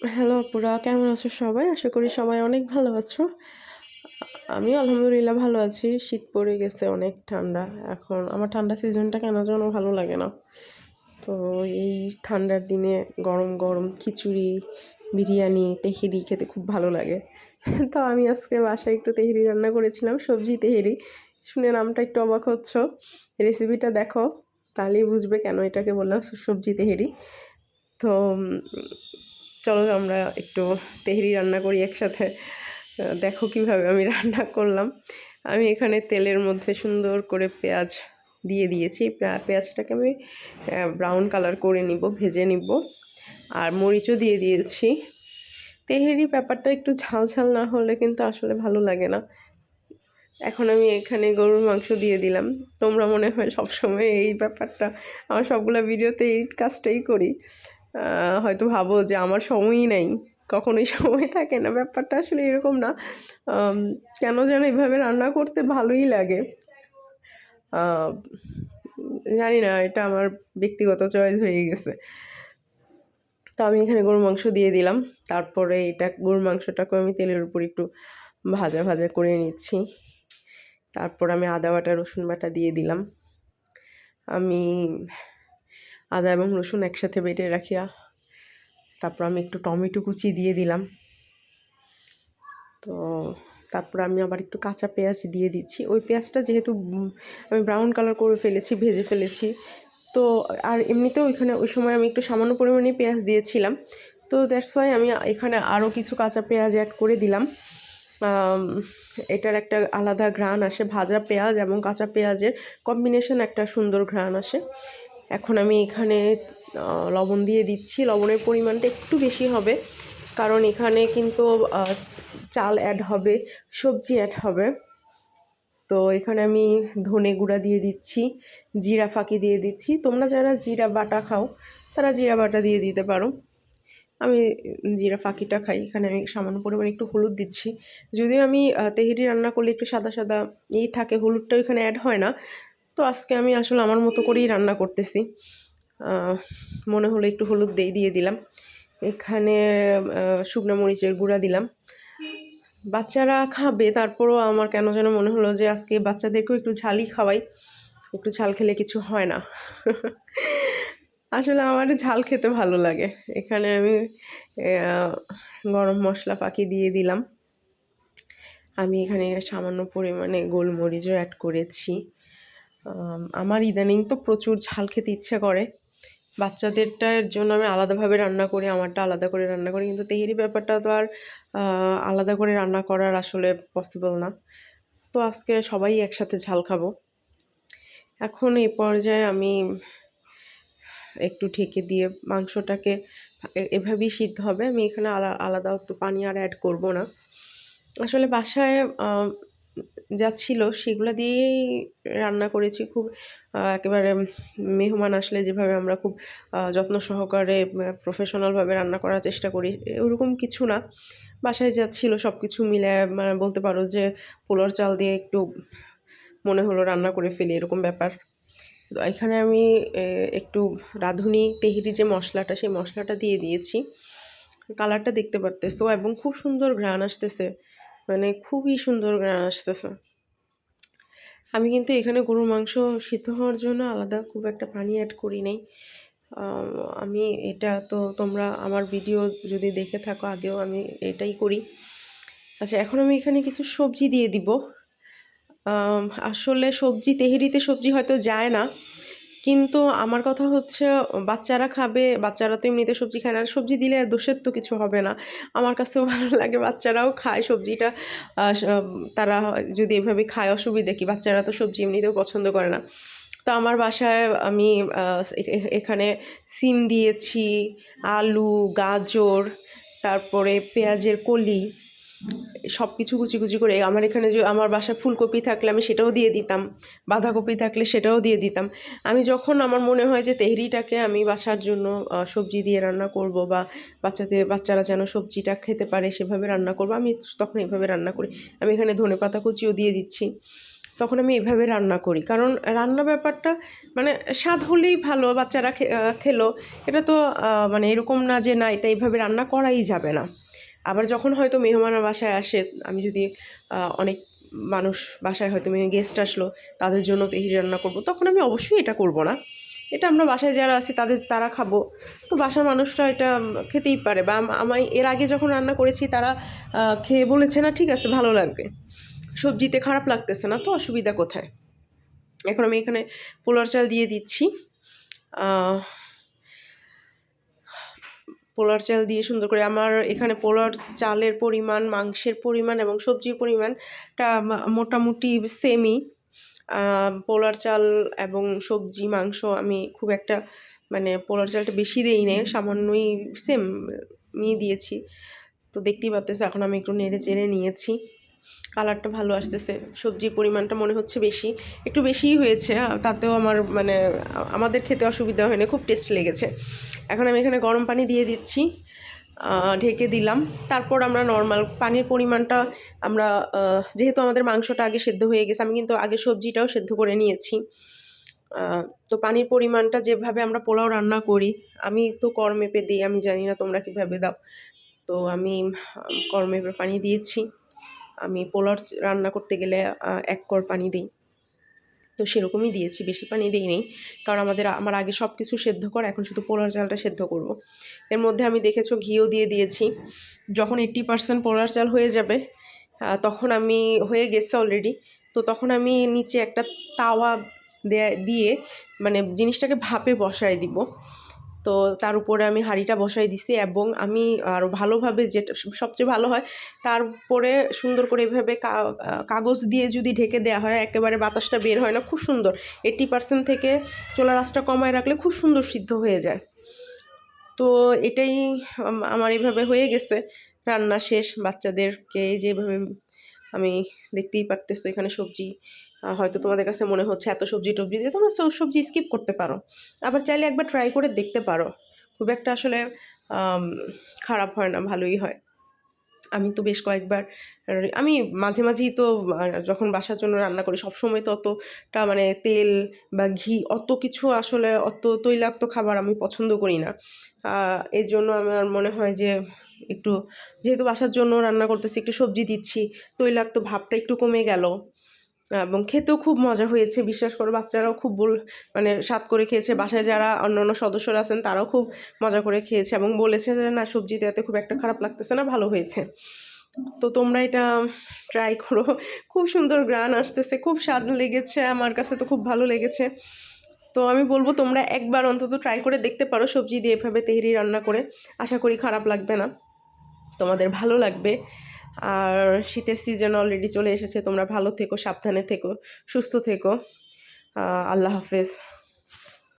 Hello আপুরা, কেমন আছো সবাই? আশা করি সবাই অনেক ভালো আছো। আমি আলহামদুলিল্লাহ ভালো আছি। শীত পড়ে গেছে, অনেক ঠান্ডা। এখন আমার ঠান্ডা সিজনটা কেন যেন ভালো লাগে না। তো এই ঠান্ডার দিনে গরম গরম খিচুড়ি, বিরিয়ানি, তেহেরি খেতে খুব ভালো লাগে। তো আমি আজকে বাসায় একটু তেহেরি রান্না করেছিলাম, সবজি তেহেরি। শুনে নামটা একটু অবাক হচ্ছ। রেসিপিটা দেখো, তাহলেই বুঝবে কেন এটাকে বললাম সবজি তেহেরি। তো চলো আমরা একটু তেহরি রান্না করি একসাথে। দেখো কিভাবে আমি রান্না করলাম। আমি এখানে তেলের মধ্যে সুন্দর করে পেঁয়াজ দিয়ে দিয়েছি। পেঁয়াজটাকে আমি ব্রাউন কালার করে নিব, ভেজে নিব। আর মরিচও দিয়ে দিয়েছি। তেহেরি ব্যাপারটা একটু ঝাল ঝাল না হলে কিন্তু আসলে ভালো লাগে না। এখন আমি এখানে গরুর মাংস দিয়ে দিলাম। তোমরা মনে হয় সবসময় এই ব্যাপারটা, আমার সবগুলো ভিডিওতে এই কাজটাই করি। হয়তো ভাবো যে আমার সময়ই নেই, কখনোই সময় থাকে না। ব্যাপারটা আসলে এরকম না। কেন যেন এভাবে রান্না করতে ভালোই লাগে। আহ, জানি না, এটা আমার ব্যক্তিগত চয়েস হয়ে গেছে। তো আমি এখানে গরুর মাংস দিয়ে দিলাম। তারপরে এটা গরুর মাংসটাকে আমি তেলের উপর একটু ভাজা ভাজা করে নিচ্ছি। তারপর আমি আদা বাটা রসুন বাটা দিয়ে দিলাম। আমি আদা এবং রসুন একসাথে বেটে রাখিয়া তারপর আমি একটু টমেটো কুচি দিয়ে দিলাম। তো তারপর আমি আবার একটু কাঁচা পেঁয়াজ দিয়ে দিচ্ছি। ওই পেঁয়াজটা যেহেতু আমি ব্রাউন কালার করে ফেলেছি, ভেজে ফেলেছি। তো আর এমনিতেও ওইখানে ওই সময় আমি একটু সামান্য পরিমাণে পেঁয়াজ দিয়েছিলাম। তো দ্যাটস ওয়াই আমি এখানে আরও কিছু কাঁচা পেঁয়াজ অ্যাড করে দিলাম। এটার একটা আলাদা ঘ্রাণ আসে, ভাজা পেঁয়াজ এবং কাঁচা পেঁয়াজের কম্বিনেশন একটা সুন্দর ঘ্রাণ আসে। এখন আমি এখানে লবণ দিয়ে দিচ্ছি। লবণের পরিমাণটা একটু বেশি হবে, কারণ এখানে কিন্তু চাল অ্যাড হবে, সবজি অ্যাড হবে। তো এখানে আমি ধনে গুঁড়া দিয়ে দিচ্ছি, জিরা ফাঁকি দিয়ে দিচ্ছি। তোমরা যারা জিরা বাটা খাও তারা জিরা বাটা দিয়ে দিতে পারো। আমি জিরা ফাঁকিটা খাই। এখানে আমি সামান্য পরিমাণে একটু হলুদ দিচ্ছি। যদিও আমি তেহেরি রান্না করলে একটু সাদা সাদা থাকে, হলুদটা এখানে অ্যাড হয় না। তো আজকে আমি আসলে আমার মতো করেই রান্না করতেছি। মনে হলো একটু হলুদ দিয়ে দিলাম। এখানে শুকনো মরিচের গুঁড়া দিলাম। বাচ্চারা খাবে, তারপরও আমার কেন যেন মনে হলো যে আজকে বাচ্চাদেরকেও একটু ঝালই খাওয়াই। একটু ঝাল খেলে কিছু হয় না। আসলে আমার ঝাল খেতে ভালো লাগে। এখানে আমি গরম মশলা ফাঁকি দিয়ে দিলাম। আমি এখানে সামান্য পরিমাণে গোলমরিচও অ্যাড করেছি। আমার ইদানিং তো প্রচুর ঝাল খেতে ইচ্ছে করে। বাচ্চাদেরটার জন্য আমি আলাদাভাবে রান্না করি, আমারটা আলাদা করে রান্না করি। কিন্তু তেহেরি ব্যাপারটা তো আর আলাদা করে রান্না করার আসলে পসিবল না। তো আজকে সবাই একসাথে ঝাল খাবো। এখন এই পর্যায়ে আমি একটু ঢেকে দিয়ে মাংসটাকে এভাবেই সিদ্ধ হবে। আমি এখানে আলাদা তো পানি আর অ্যাড করব না। আসলে বাসায় যা ছিল সেগুলো দিয়েই রান্না করেছি। খুব একেবারে মেহমান আসলে যেভাবে আমরা খুব যত্ন সহকারে প্রফেশনালভাবে রান্না করার চেষ্টা করি, ওরকম কিছু না। বাসায় যা ছিল সব কিছু মিলে মানে বলতে পারো যে পোলার চাল দিয়ে একটু মনে হলো রান্না করে ফেলি, এরকম ব্যাপার। তো এখানে আমি একটু রাঁধুনি তেহেরি যে মশলাটা, সেই মশলাটা দিয়ে দিয়েছি। কালারটা দেখতে পারতেছো, এবং খুব সুন্দর ঘ্রাণ আসতেছে, মানে খুবই সুন্দর ঘ্রাণ আসতেছে। আমি কিন্তু এখানে গরুর মাংস সিদ্ধ হওয়ার জন্য আলাদা খুব একটা পানি অ্যাড করি নাই। আমি এটা তো তোমরা আমার ভিডিও যদি দেখে থাকো আগেও আমি এটাই করি। আচ্ছা, এখন আমি এখানে কিছু সবজি দিয়ে দিব। আসলে সবজি তেহেরিতে সবজি হয়তো যায় না, কিন্তু আমার কথা হচ্ছে বাচ্চারা খাবে। বাচ্চারা তো এমনিতে সবজি খায় না, সবজি দিলে দোষের তো কিছু হবে না। আমার কাছেও ভালো লাগে, বাচ্চারাও খায় সবজিটা। তারা যদি এভাবে খায় অসুবিধা কি? বাচ্চারা তো সবজি এমনিতেও পছন্দ করে না। তো আমার বাসায় আমি এখানে সিম দিয়েছি, আলু, গাজর, তারপরে পেঁয়াজের কলি, সব কিছু কুচি কুচি করে। আমার এখানে যে আমার বাসায় ফুলকপি থাকলে আমি সেটাও দিয়ে দিতাম, বাঁধাকপি থাকলে সেটাও দিয়ে দিতাম। আমি যখন আমার মনে হয় যে তেহরিটাকে আমি বাসার জন্য সবজি দিয়ে রান্না করব, বা বাচ্চারা যেন সবজিটা খেতে পারে সেভাবে রান্না করব, আমি তখন এভাবে রান্না করি। আমি এখানে ধনেপাতা কুচিও দিয়ে দিচ্ছি। তখন আমি এভাবে রান্না করি, কারণ রান্না ব্যাপারটা মানে স্বাদ হলেই ভালো, বাচ্চারা খেলো, এটা তো মানে এরকম না যে না এটা এইভাবে রান্না করাই যাবে না। আবার যখন হয়তো মেহমানের বাসায় আসে, আমি যদি অনেক মানুষ বাসায় হয়তো গেস্ট আসলো, তাদের জন্য তেহরি রান্না করব, তখন আমি অবশ্যই এটা করব না। এটা আমরা বাসায় যারা আছি তারা খাবো, তো বাসার মানুষরা এটা খেতেই পারে। বা আমি এর আগে যখন রান্না করেছি তারা খেয়ে বলেছে না ঠিক আছে ভালো লাগবে, সবজিতে খারাপ লাগতেছে না, তো অসুবিধা কোথায়। এখন আমি এখানে পোলার চাল দিয়ে দিচ্ছি। পোলার চাল দিয়ে সুন্দর করে, আমার এখানে পোলার চালের পরিমাণ, মাংসের পরিমাণ এবং সবজির পরিমাণটা মোটামুটি সেমই। পোলার চাল এবং সবজি মাংস আমি খুব একটা মানে পোলার চালটা বেশি দেই না, সামান্যই সেমই দিয়েছি। তো দেখতেই পাচ্তেছে এখন আমি একটু নেড়ে চেড়ে নিয়েছি, কালারটা ভালো আসতেছে, সবজির পরিমাণটা মনে হচ্ছে একটু বেশিই হয়েছে, তাতেও আমার মানে আমাদের খেতে অসুবিধা হয়নি, খুব টেস্ট লেগেছে। এখন আমি এখানে গরম পানি দিয়ে দিচ্ছি, ঢেকে দিলাম। তারপর আমরা নর্মাল পানির পরিমাণটা আমরা যেহেতু আমাদের মাংসটা আগে সেদ্ধ হয়ে গেছে, আমি কিন্তু আগে সবজিটাও সেদ্ধ করে নিয়েছি, তো পানির পরিমাণটা যেভাবে আমরা পোলাও রান্না করি, আমি তো কর মেপে দিই, আমি জানি না তোমরা কীভাবে দাও, তো আমি কর মেপে পানি দিয়েছি। আমি পোলাও রান্না করতে গেলে 1 কর পানি দিই, তো সেরকমই দিয়েছি, বেশি পানি দিইনি, কারণ আমার আগে সব কিছু সেদ্ধ করা, এখন শুধু পোলার চালটা সেদ্ধ করব। এর মধ্যে আমি দেখেছো ঘিও দিয়ে দিয়েছি। যখন 80% পোলার চাল হয়ে যাবে, তখন আমি হয়ে গেছে অলরেডি, তো তখন আমি নিচে একটা তাওয়া দিয়ে মানে জিনিসটাকে ভাপে বসায় দিব। তো তার উপরে আমি হাঁড়িটা বসাই দিছি, এবং আমি আরও ভালোভাবে, যেটা সবচেয়ে ভালো হয়, তারপরে সুন্দর করে এভাবে কাগজ দিয়ে যদি ঢেকে দেওয়া হয়, একেবারে বাতাসটা বের হয় না, খুব সুন্দর। 80% থেকে চুলার আঁচটা কমায় রাখলে খুব সুন্দর সিদ্ধ হয়ে যায়। তো এটাই আমার এভাবে হয়ে গেছে, রান্না শেষ। বাচ্চাদেরকে যেভাবে আমি দেখতেই পারতেছো এখানে সবজি, হয়তো তোমাদের কাছে মনে হচ্ছে এত সবজি টবজি দিয়ে, তোমরা সবজি স্কিপ করতে পারো, আবার চাইলে একবার ট্রাই করে দেখতে পারো, খুব একটা আসলে খারাপ হয় না, ভালোই হয়। আমি তো বেশ কয়েকবার, আমি মাঝে মাঝেই তো যখন বাসার জন্য রান্না করি, সবসময় তো অতটা মানে তেল বা ঘি অত কিছু, আসলে অত তৈলাক্ত খাবার আমি পছন্দ করি না। এর জন্য আমার মনে হয় যে একটু, যেহেতু বাসার জন্য রান্না করতেছি, একটু সবজি দিচ্ছি, তৈলাক্ত ভাবটা একটু কমে গেল, এবং খেতেও খুব মজা হয়েছে। বিশ্বাস করো, বাচ্চারাও খুব মানে স্বাদ করে খেয়েছে, বাসায় যারা অন্যান্য সদস্যরা আছেন তারাও খুব মজা করে খেয়েছে এবং বলেছে যে না সবজিতে এতে খুব একটা খারাপ লাগতেছে না, ভালো হয়েছে। তো তোমরা এটা ট্রাই করো, খুব সুন্দর গ্রান আসতেছে, খুব স্বাদ লেগেছে, আমার কাছে তো খুব ভালো লেগেছে। তো আমি বলবো তোমরা একবার অন্তত ট্রাই করে দেখতে পারো সবজি দিয়ে এভাবে তেহরি রান্না করে, আশা করি খারাপ লাগবে না, তোমাদের ভালো লাগবে। আর শীতের সিজন অলরেডি চলে এসেছে, তোমরা ভালো থেকো, সাবধানে থেকো, সুস্থ থেকো। আল্লাহ হাফেজ।